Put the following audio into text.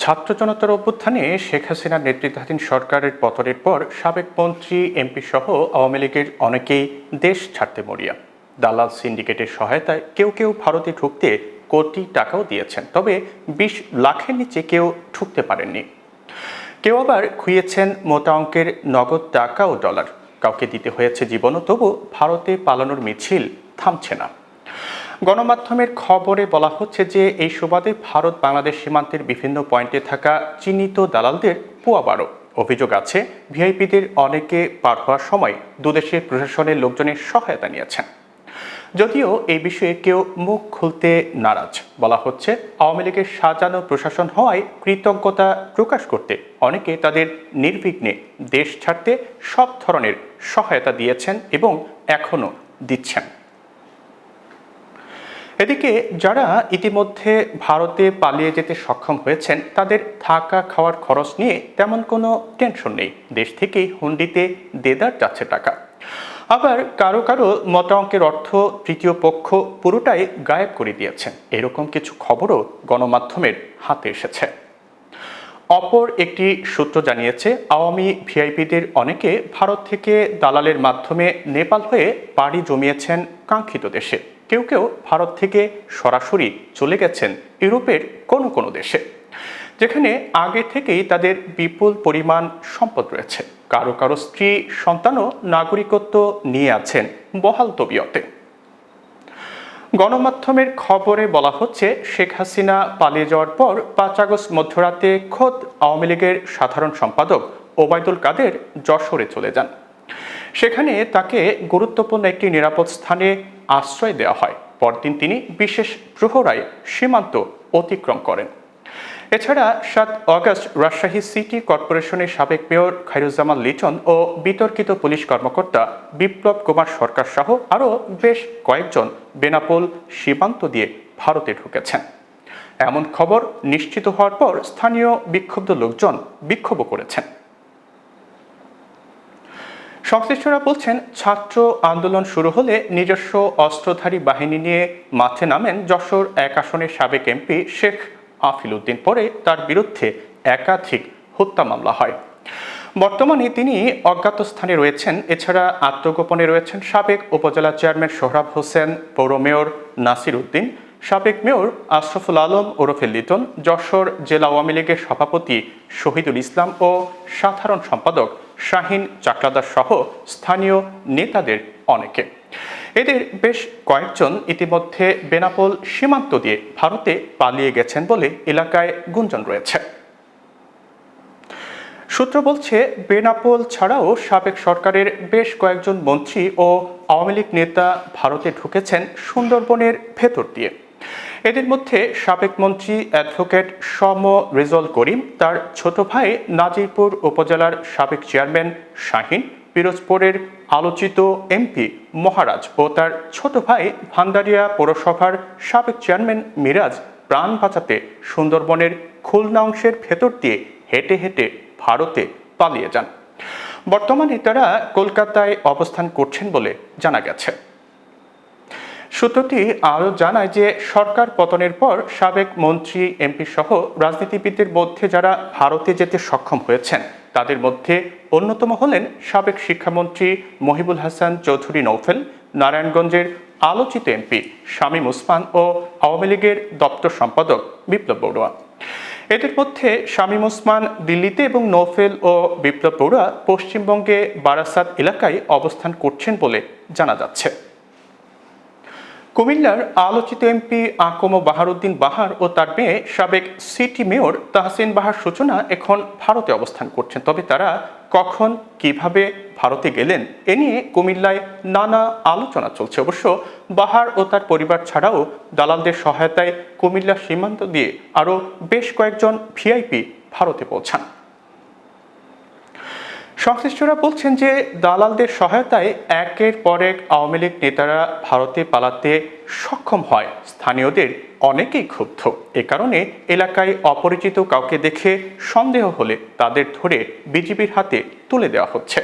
ছাত্র জনতার অভ্যুত্থানে শেখ হাসিনার নেতৃত্বাধীন সরকারের পতনের পর সাবেক মন্ত্রী এমপি সহ আওয়ামী লীগের অনেকেই দেশ ছাড়তে মরিয়া। দালাল সিন্ডিকেটের সহায়তায় কেউ কেউ ভারতে ঢুকতে কোটি টাকাও দিয়েছেন, তবে ২০ লাখের নিচে কেউ ঢুকতে পারেননি। কেউ আবার খুইয়েছেন মোটা অঙ্কের নগদ টাকা ও ডলার। কাউকে দিতে হয়েছে জীবনও, তবু ভারতে পালানোর মিছিল থামছে না। গণমাধ্যমের খবরে বলা হচ্ছে যে এই সুবাদে ভারত বাংলাদেশ সীমান্তের বিভিন্ন পয়েন্টে থাকা চিহ্নিত দালালদের পুয়াবারও। অভিযোগ আছে ভিআইপিদের অনেকে পার হওয়ার সময় দুদেশের প্রশাসনের লোকজনের সহায়তা নিয়েছেন। যদিও এই বিষয়ে কেউ মুখ খুলতে নারাজ। বলা হচ্ছে আওয়ামী লীগের সাজানো প্রশাসন হওয়ায় কৃতজ্ঞতা প্রকাশ করতে অনেকে তাদের নির্বিঘ্নে দেশ ছাড়তে সব ধরনের সহায়তা দিয়েছেন এবং এখনও দিচ্ছেন। এদিকে যারা ইতিমধ্যে ভারতে পালিয়ে যেতে সক্ষম হয়েছেন তাদের থাকা খাওয়ার খরচ নিয়ে তেমন কোনো টেনশন নেই। দেশ থেকেই হুন্ডিতে দেদার যাচ্ছে টাকা। আবার কারো কারো মোটা অঙ্কের অর্থ তৃতীয় পক্ষ পুরোটাই গায়েব করে দিয়েছেন, এরকম কিছু খবরও গণমাধ্যমের হাতে এসেছে। অপর একটি সূত্র জানিয়েছে আওয়ামী ভিআইপিদের অনেকে ভারত থেকে দালালের মাধ্যমে নেপাল হয়ে পাড়ি জমিয়েছেন কাঙ্ক্ষিত দেশে। কেউ কেউ ভারত থেকে সরাসরি চলে গেছেন ইউরোপের কোনো কোনো দেশে, যেখানে আগে থেকেই তাদের বিপুল পরিমাণ সম্পদ রয়েছে। কারো কারো স্ত্রী সন্তানও নাগরিকত্ব নিয়ে আছেন বহাল তবিয়তে। গণমাধ্যমের খবরে বলা হচ্ছে শেখ হাসিনা পালিয়ে যাওয়ার পর ৫ আগস্ট মধ্যরাতে খোদ আওয়ামী লীগের সাধারণ সম্পাদক ওবায়দুল কাদের যশোরে চলে যান। সেখানে তাকে গুরুত্বপূর্ণ একটি নিরাপদ স্থানে আশ্রয় দেওয়া হয়। পরদিন তিনি বিশেষ প্রহরায় সীমান্ত অতিক্রম করেন। এছাড়া ৭ আগস্ট রাজশাহী সিটি কর্পোরেশনের সাবেক মেয়র খায়রুজ্জামান লিটন ও বিতর্কিত পুলিশ কর্মকর্তা বিপ্লব কুমার সরকার সহ আরও বেশ কয়েকজন বেনাপোল সীমান্ত দিয়ে ভারতে ঢুকেছেন। এমন খবর নিশ্চিত হওয়ার পর স্থানীয় বিক্ষুব্ধ লোকজন বিক্ষোভও করেছেন। সংশ্লিষ্টরা বলছেন ছাত্র আন্দোলন শুরু হলে নিজস্ব অস্ত্রধারী বাহিনী নিয়ে মাঠে নামেন যশোর ১ আসনের সাবেক এমপি শেখ আফিল উদ্দিন। পরে তার বিরুদ্ধে একাধিক হত্যা মামলা হয়। বর্তমানে তিনি অজ্ঞাত স্থানে রয়েছেন। এছাড়া আত্মগোপনে রয়েছেন সাবেক উপজেলা চেয়ারম্যান সোহরাব হোসেন, পৌর মেয়র নাসির উদ্দিন, সাবেক মেয়র আশরাফুল আলম ওরফে লিটন, যশোর জেলা আওয়ামী লীগের সভাপতি শহীদুল ইসলাম ও সাধারণ সম্পাদক শাহিন চাকলাদার সহ স্থানীয় নেতাদের অনেকে। এদের বেশ কয়েকজন ইতিমধ্যে বেনাপোল সীমান্ত দিয়ে ভারতে পালিয়ে গেছেন বলে এলাকায় গুঞ্জন রয়েছে। সূত্র বলছে বেনাপোল ছাড়াও সাবেক সরকারের বেশ কয়েকজন মন্ত্রী ও আওয়ামী লীগ নেতা ভারতে ঢুকেছেন সুন্দরবনের ভেতর দিয়ে। এদের মধ্যে সাবেক মন্ত্রী অ্যাডভোকেট সম রেজল করিম, তার ছোট ভাই নাজিরপুর উপজেলার সাবেক চেয়ারম্যান শাহিন, পিরোজপুরের আলোচিত এমপি মহারাজ ও তার ছোট ভাই ভান্ডারিয়া পৌরসভার সাবেক চেয়ারম্যান মিরাজ প্রাণ বাঁচাতে সুন্দরবনের খুলনা অংশের ভেতর দিয়ে হেঁটে হেঁটে ভারতে পালিয়ে যান। বর্তমানে তারা কলকাতায় অবস্থান করছেন বলে জানা গেছে। সূত্রটি আরও জানায় যে সরকার পতনের পর সাবেক মন্ত্রী এমপি সহ রাজনীতিবিদদের মধ্যে যারা ভারতে যেতে সক্ষম হয়েছেন তাদের মধ্যে অন্যতম হলেন সাবেক শিক্ষামন্ত্রী মহিবুল হাসান চৌধুরী নৌফেল, নারায়ণগঞ্জের আলোচিত এমপি শামীম ওসমান ও আওয়ামী লীগের দপ্তর সম্পাদক বিপ্লব বড়ুয়া। এদের মধ্যে শামীম ওসমান দিল্লিতে এবং নৌফেল ও বিপ্লব বড়ুয়া পশ্চিমবঙ্গে বারাসাত এলাকায় অবস্থান করছেন বলে জানা যাচ্ছে। কুমিল্লার আলোচিত এমপি আকম বাহারউদ্দিন বাহার ও তার মেয়ে সাবেক সিটি মেয়র তাহসিন বাহার সূচনা এখন ভারতে অবস্থান করছেন। তবে তারা কখন কিভাবে ভারতে গেলেন এ নিয়ে কুমিল্লায় নানা আলোচনা চলছে। অবশ্য বাহার ও তার পরিবার ছাড়াও দালালদের সহায়তায় কুমিল্লা সীমান্ত দিয়ে আরও বেশ কয়েকজন ভিআইপি ভারতে পৌঁছান। সংশ্লিষ্টরা বলছেন যে দালালদের সহায়তায় একের পর এক আওয়ামী লীগ নেতারা ভারতে পালাতে সক্ষম হয়। স্থানীয়দের অনেকেই ক্ষুব্ধ। এ কারণে এলাকায় অপরিচিত কাউকে দেখে সন্দেহ হলে তাদের ধরে বিজিবির হাতে তুলে দেওয়া হচ্ছে।